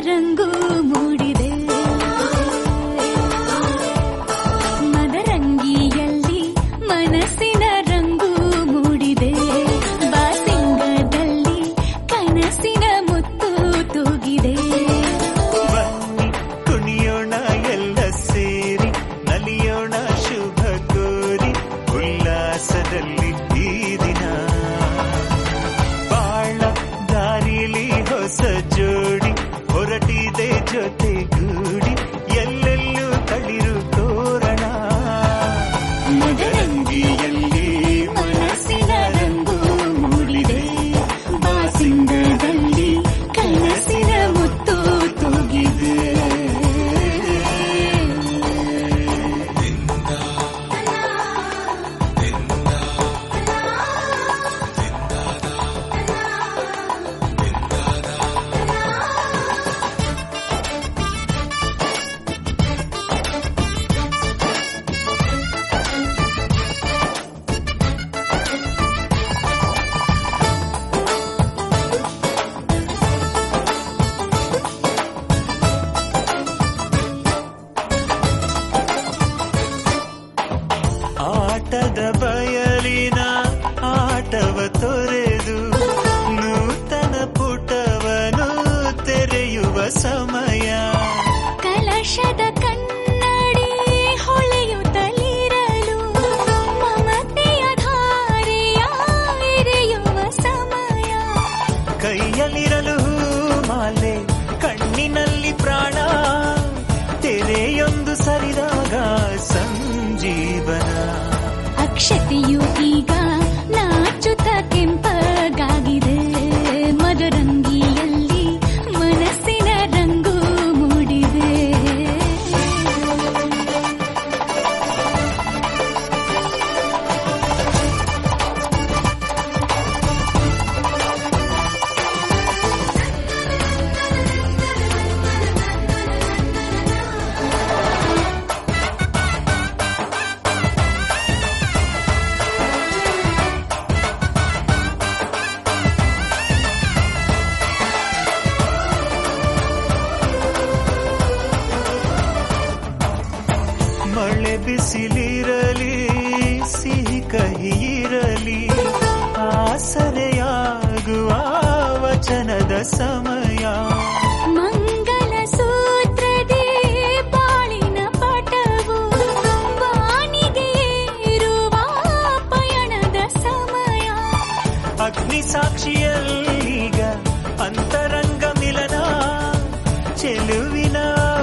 ರಂಗು ಮೂಡಿದೆ. ಮದರಂಗಿಯಲ್ಲಿ ಮನಸ್ಸಿನ ರಂಗು ಮೂಡಿದೆ. ಬಾಸಿಂಗದಲ್ಲಿ ಕನಸಿನ ಮುತ್ತು ತೂಗಿದೆ. ಬನ್ನಿ ಕುಣಿಯೋಣ ಎಲ್ಲ ಸೇರಿ, ನಲಿಯೋಣ ಶುಭ ಕೋರಿ, ಉಲ್ಲಾಸದಲ್ಲಿ ಈ ದಿನ. ಬಾಳ ದಾರಿಲಿ ಹೊಸ ಜೋಡಿ ಹೊರಟಿದೆ ಜೊತೆಗೂಡಿ, ಎಲ್ಲೆಲ್ಲೂ ತಳಿರು ತೋರಣ. ಮದರಂಗಿಯಲ್ಲಿ ಮನಸ್ಸಿನ ರಂಗು ಮೂಡಿದೆ. ಬಾಸಿಂಗದಲ್ಲಿ ಕನಸಿನ ಮುತ್ತು ತೂಗಿದೆ. ಆಟದ ಬಯಲಿನ ಆಟವ ತೊರೆದು ನೂತನ ಪುಟವನು ತೆರೆಯುವ ಸಮಯ. ಕಲಶದ ಕನ್ನಡಿ ಹೊಳೆಯುತ್ತಲಿರಲು ಮಮತೆಯ ಧಾರೆಯ ಎರೆಯುವ ಸಮಯ. ಕೈಯಲ್ಲಿರಲು ಮಾಲೆ, ಕಣ್ಣಿನಲ್ಲಿ ಪ್ರಾಣ, ತೆರೆಯೊಂದು ಸರಿದಾಗ ಸಂಜೀವನ. ಅಕ್ಷತೆಯು ಈಗ ನಾಚುತ್ತ ಕೆಂಪಗಾಗಿದೆ. ಮದರಂಗಿಯಲ್ಲಿ ಮನಸ್ಸಿನ ರಂಗು ಮೂಡಿದೆ. ಮಳೆ ಬಿಸಿಲಿರಲಿ, ಸಿಹಿ ಕಹಿ ಇರಲಿ, ಆಸರೆಯಾಗುವ ವಚನದ ಸಮಯ. ಮಂಗಲ ಸೂತ್ರದೇ ಬಾಳಿನ ಪಟವು ಬಾನಿಗೆ ಏರುವ ಪಯಣದ ಸಮಯ. ಅಗ್ನಿ ಸಾಕ್ಷಿಯಲ್ಲೀಗ ಅಂತರಂಗ ಮಿಲನ, ಚೆಲುವಿನ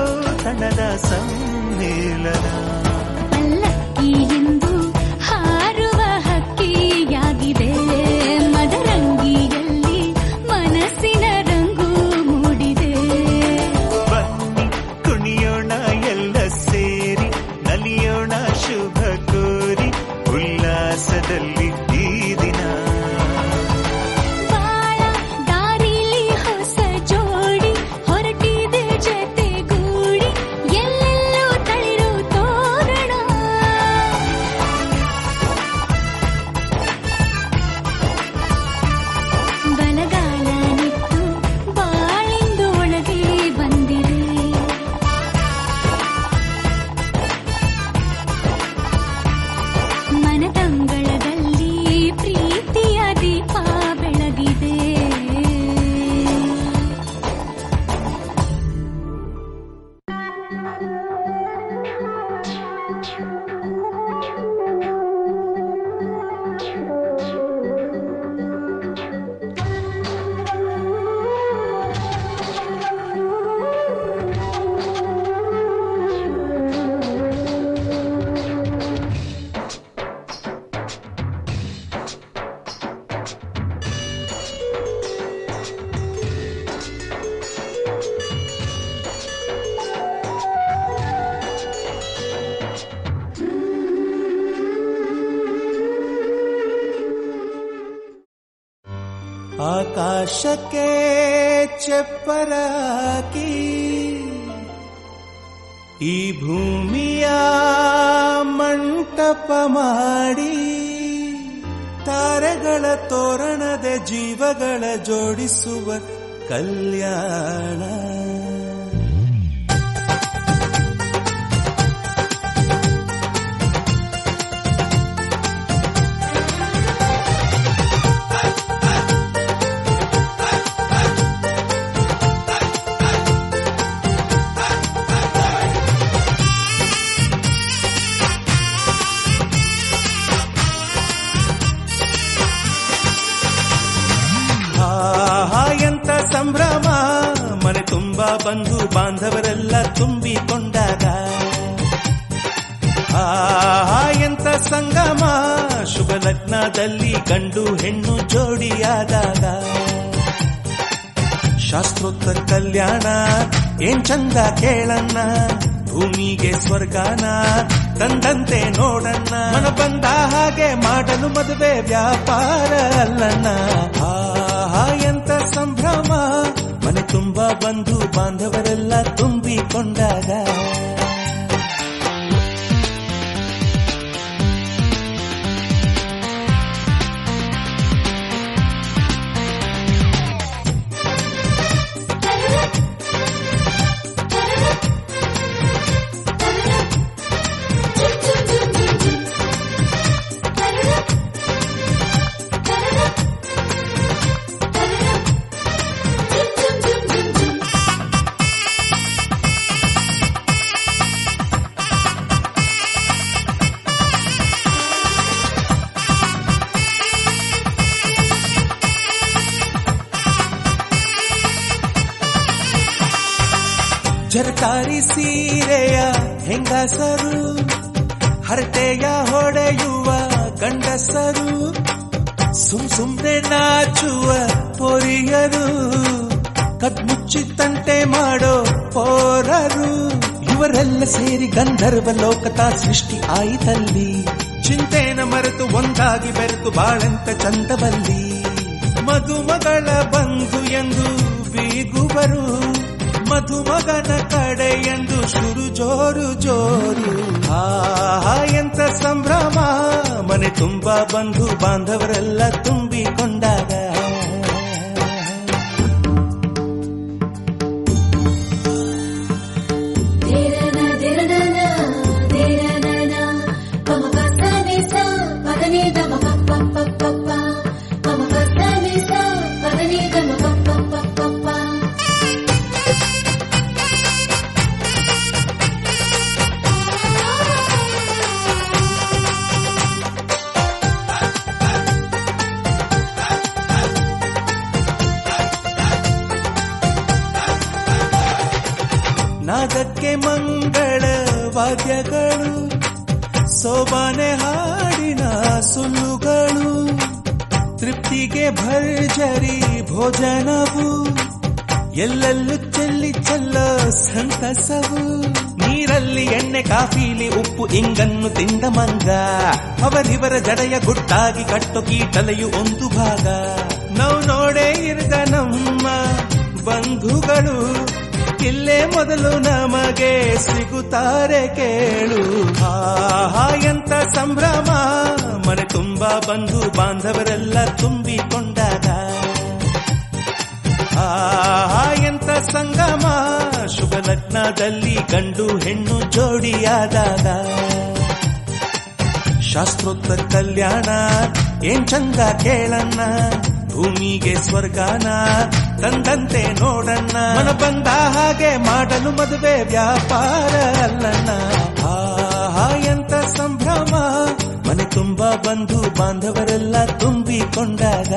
ಔತಣದ ಸಮ್ಮೇಳನ. ಪಲ್ಲಕ್ಕಿ ಎಂದು ಹಾರುವ ಹಕ್ಕಿಯಾಗಿದೆ. ಮದರಂಗಿಯಲ್ಲಿ ಮನಸ್ಸಿನ ರಂಗು ಮೂಡಿದೆ. ಬನ್ನಿ ಕುಣಿಯೋಣ ಎಲ್ಲ ಸೇರಿ, ನಲಿಯೋಣ ಶುಭ ಕೋರಿ, ಉಲ್ಲಾಸದಲ್ಲಿ ಈ ದಿನ. ಬಾಳ ದಾರಿಲಿ ಹೊಸ ಜೋಡಿ ಹೊರಟಿದೆ ಜೊತೆಗೂಡಿ, ಎಲ್ಲೆಲ್ಲೂ ತಳಿರು ತೋರಣ. ಬಲಗಾಲ ನಿತ್ತು ಬಾಳಿಂದು ಒಳಗೆ ಬಂದಿದೆ. ಮನದಂಗಳದಲ್ಲಿ ಪ್ರೀತಿಯ ದೀಪ ಬೆಳಗಿದೆ. ಆಕಾಶಕ್ಕೆ ಚಪ್ಪರ ಹಾಕಿ ಈ ಭೂಮಿಯ ಮಂಟಪ ಮಾಡಿ ತಾರೆಗಳ ತೋರಣದ ಜೀವಗಳ ಜೋಡಿಸುವ ಕಲ್ಯಾಣ. ಎಂತ ಸಂಭ್ರಮ, ಮನೆ ತುಂಬಾ ಬಂಧು ಬಾಂಧವರೆಲ್ಲ ತುಂಬಿಕೊಂಡಾಗ. ಎಂತ ಸಂಗಮ, ಶುಭ ಲಗ್ನದಲ್ಲಿ ಗಂಡು ಹೆಣ್ಣು ಜೋಡಿಯಾದಾಗ. ಶಾಸ್ತ್ರೋತ್ತರ ಕಲ್ಯಾಣ ಏನ್ ಚಂದ ಕೇಳಣ್ಣ, ಭೂಮಿಗೆ ಸ್ವರ್ಗಾನ ತಂದಂತೆ ನೋಡಣ್ಣ. ಮನ ಬಂದ ಹಾಗೆ ಮಾಡಲು ಮದುವೆ ವ್ಯಾಪಾರ ಅಲ್ಲಣ್ಣ. ಎಂತ ಸಂಭ್ರಮ, ಮನೆ ತುಂಬಾ ಬಂಧು ಬಾಂಧವರೆಲ್ಲ ತುಂಬಿಕೊಂಡಾಗ. ಜರಕಾರಿ ಸೀರೆಯ ಹೆಂಗಸರು, ಹರಟೆಯ ಹೊಡೆಯುವ ಗಂಡಸರು, ಸುಮ್ನೆ ನಾಚುವ ಪೊರಿಯರು, ಕದ್ಮುಚ್ಚಿ ತಂಟೆ ಮಾಡೋ ಪೋರರು, ಇವರೆಲ್ಲ ಸೇರಿ ಗಂಧರ್ವ ಲೋಕದ ಸೃಷ್ಟಿ ಆಯಿತಲ್ಲಿ. ಚಿಂತೆನ ಮರೆತು ಒಂದಾಗಿ ಬೆರೆತು ಬಾಳೆಂತ ಚಂದವಲ್ಲಿ. ಮದುಮಗಳ ಬಂಧು ಎಂದು ಬೀಗುವರು, ಮಧುಮಗನ ಕಡೆ ಎಂದು ಶುರು ಜೋರು ಜೋರು. ಎಂತ ಸಂಭ್ರಮ, ಮನೆ ತುಂಬಾ ಬಂಧು ಬಾಂಧವರೆಲ್ಲ ತುಂಬಿಕೊಂಡಾಗ. ನಾದಕ್ಕೆ ಮಂಗಳ ವಾದ್ಯಗಳು, ಸೋಬಾನೆ ಹಾಡಿನ ಸುಳ್ಳುಗಳು, ತೃಪ್ತಿಗೆ ಭರ್ಜರಿ ಭೋಜನವು, ಎಲ್ಲೆಲ್ಲೂ ಚೆಲ್ಲಿ ಚೆಲ್ಲೋ ಸಂತಸವು. ನೀರಲ್ಲಿ ಎಣ್ಣೆ ಕಾಫಿಲಿ ಉಪ್ಪು ಇಂಗನ್ನು ತಿಂದ ಮಂಗ, ಅವರಿವರ ಜಡೆಯ ಗುಟ್ಟಾಗಿ ಕಟ್ಟು ಕೀಟಲೆಯು ಒಂದು ಭಾಗ. ನಾವು ನೋಡೇ ಇರದ ನಮ್ಮ ಬಂಧುಗಳು, ಇಲ್ಲೇ ಮೊದಲು ನಮಗೆ ಸಿಗುತ್ತಾರೆ ಕೇಳು. ಎಂತ ಸಂಭ್ರಮ, ಮನೆ ತುಂಬಾ ಬಂಧು ಬಾಂಧವರೆಲ್ಲ ತುಂಬಿಕೊಂಡಾಗ. ಎಂತ ಸಂಗಮ, ಶುಭ ಲಗ್ನದಲ್ಲಿ ಗಂಡು ಹೆಣ್ಣು ಜೋಡಿಯಾದಾಗ. ಶಾಸ್ತ್ರೋತ್ತರ ಕಲ್ಯಾಣ ಏನ್ ಚಂದ ಕೇಳಣ್ಣ, ಭೂಮಿಗೆ ಸ್ವರ್ಗಾನ ತಂದಂತೆ ನೋಡಣ್ಣ. ಮನ ಬಂದ ಹಾಗೆ ಮಾಡಲು ಮದುವೆ ವ್ಯಾಪಾರ ಅಲ್ಲಣ್ಣ. ಎಂತ ಸಂಭ್ರಮ, ಮನೆ ತುಂಬಾ ಬಂಧು ಬಾಂಧವರೆಲ್ಲ ತುಂಬಿಕೊಂಡಾಗ.